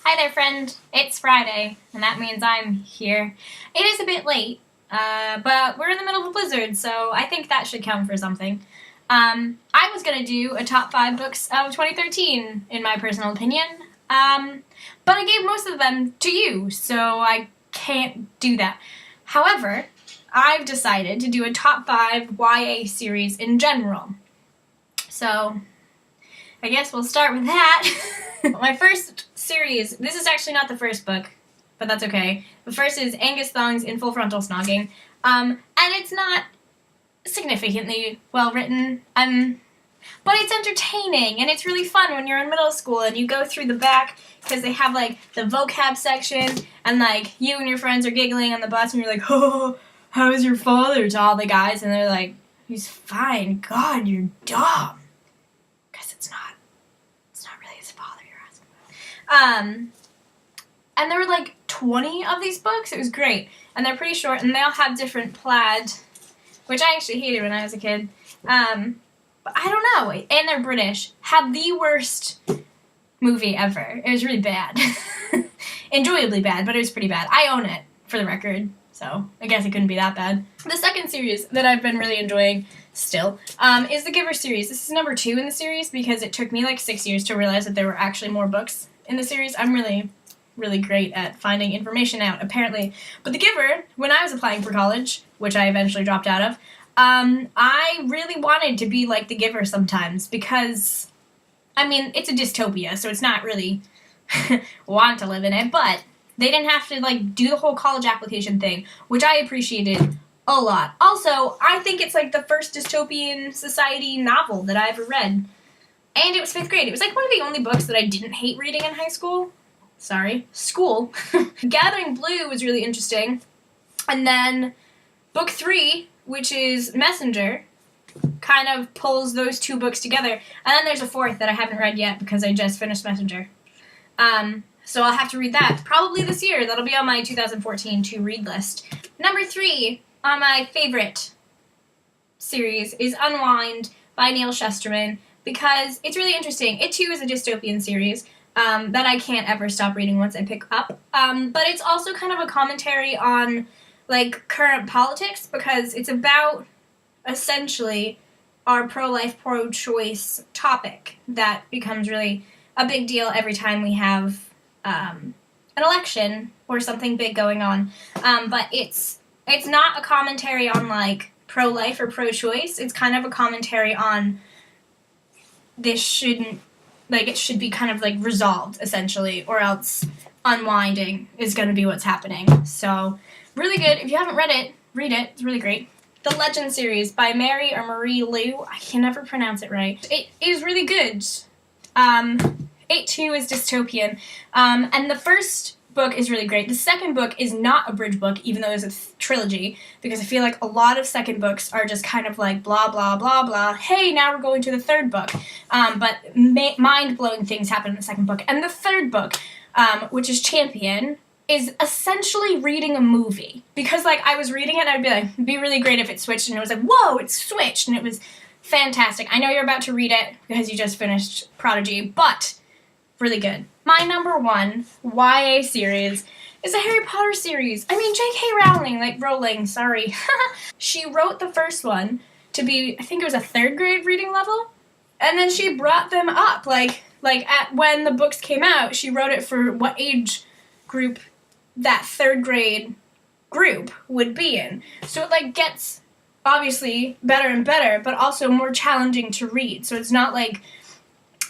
Hi there, friend. It's Friday, and that means I'm here. It is a bit late, but we're in the middle of a blizzard, so I think that should count for something. I was going to do a top 5 books of 2013, in my personal opinion, but I gave most of them to you, so I can't do that. However, I've decided to do a top 5 YA series in general. So, I guess we'll start with that. My first series, this is actually not the first book, but that's okay. The first is Angus Thongs in Full Frontal Snogging, and it's not significantly well written, but it's entertaining, and it's really fun when you're in middle school and you go through the back, because they have, like, the vocab section, and, like, you and your friends are giggling on the bus, and you're like, oh, how's your father, to all the guys, and they're like, he's fine, God, you're dumb. Because it's not really his father you're asking about. And there were, like, 20 of these books. It was great. And they're pretty short, and they all have different plaid, which I actually hated when I was a kid. But I don't know. And they're British. Had the worst movie ever. It was really bad. Enjoyably bad, but it was pretty bad. I own it, for the record, so I guess it couldn't be that bad. The second series that I've been really enjoying still is the Giver series. This is number 2 in the series because it took me like 6 years to realize that there were actually more books in the series. I'm really great at finding information out, apparently. But The Giver, when I was applying for college, which I eventually dropped out of, I really wanted to be like The Giver sometimes because, I mean, it's a dystopia, so it's not really want to live in it, but they didn't have to, like, do the whole college application thing, which I appreciated a lot. Also, I think it's, like, the first dystopian society novel that I ever read. And it was 5th grade. It was, like, one of the only books that I didn't hate reading in high school. Sorry. School. Gathering Blue was really interesting. And then book 3, which is Messenger, kind of pulls those 2 books together. And then there's a 4th that I haven't read yet because I just finished Messenger. So I'll have to read that probably this year. That'll be on my 2014 to-read list. Number 3 on my favorite series is Unwind by Neil Shusterman because it's really interesting. It too is a dystopian series that I can't ever stop reading once I pick up. But it's also kind of a commentary on, like, current politics because it's about essentially our pro-life, pro-choice topic that becomes really a big deal every time we have an election or something big going on. But it's not a commentary on, like, pro-life or pro-choice. It's kind of a commentary on this shouldn't, like, it should be kind of, like, resolved, essentially, or else unwinding is going to be what's happening. So, really good. If you haven't read it, read it. It's really great. The Legend series by Mary or Marie Lu. I can never pronounce it right. It is really good. It too is dystopian. And the first book is really great. The second book is not a bridge book, even though there's a trilogy, because I feel like a lot of second books are just kind of like blah, blah, blah, blah. Hey, now we're going to the third book. But mind-blowing things happen in the second book. And the third book, which is Champion, is essentially reading a movie. Because, like, I was reading it and I'd be like, it'd be really great if it switched, and it was like, whoa, it switched, and it was fantastic. I know you're about to read it because you just finished Prodigy, but really good. My number 1 YA series is the Harry Potter series. I mean, J.K. Rowling, sorry. She wrote the first one to be, I think it was a 3rd grade reading level, and then she brought them up. Like at when the books came out, she wrote it for what age group that 3rd grade group would be in. So it, like, gets obviously better and better, but also more challenging to read. So it's not like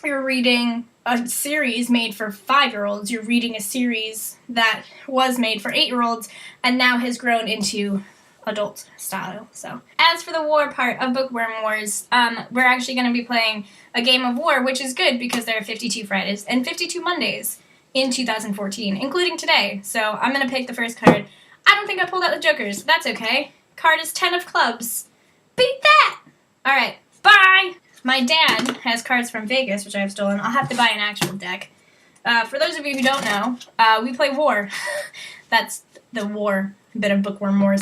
you're reading a series made for 5-year-olds. You're reading a series that was made for 8-year-olds and now has grown into adult style. So, as for the war part of Bookworm Wars, we're actually going to be playing a game of war, which is good because there are 52 Fridays and 52 Mondays in 2014, including today. So I'm going to pick the first card. I don't think I pulled out the jokers. That's okay. Card is 10 of clubs. Beat that! Alright, bye! My dad has cards from Vegas, which I have stolen. I'll have to buy an actual deck. For those of you who don't know, we play War. That's the war bit of Bookworm Wars.